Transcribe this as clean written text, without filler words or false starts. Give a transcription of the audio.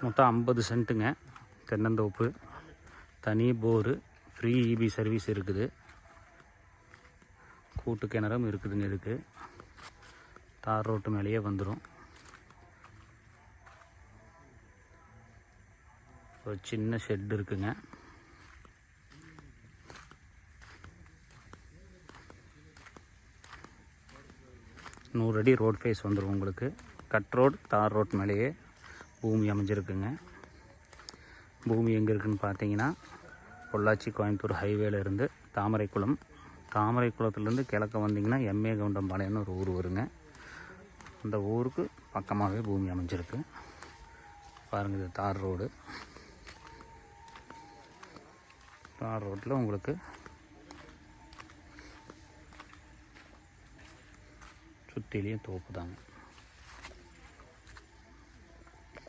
மொத்தம் 50 சென்ட்டுங்க. தென்னந்தோப்பு, தனி போரு, ஃப்ரீ இபி சர்வீஸ் இருக்குது. கூட்டு கிணறும் இருக்குதுங்க. இதுக்கு தார் ரோட்டு மேலேயே வந்துடும். ஒரு சின்ன ஷெட் இருக்குங்க. நூறு அடி ரோட் ஃபேஸ் வந்துடும் உங்களுக்கு. கட் ரோடு, தார் ரோட் மேலேயே பூமி அமைஞ்சிருக்குங்க. பூமி எங்கே இருக்குதுன்னு பார்த்தீங்கன்னா, பொள்ளாச்சி கோயம்புத்தூர் ஹைவேல இருந்து தாமரைக்குளம், தாமரைக்குளத்துலேருந்து கிழக்க வந்தீங்கன்னா எம்ஏ கவுண்டம்பாளையம்னு ஒரு ஊர் வருங்க. அந்த ஊருக்கு பக்கமாகவே பூமி அமைஞ்சிருக்கு. பாருங்கள், இது தார் ரோடு. தார் ரோட்டில் உங்களுக்கு சுற்றிலையும் தோப்பு தாங்க.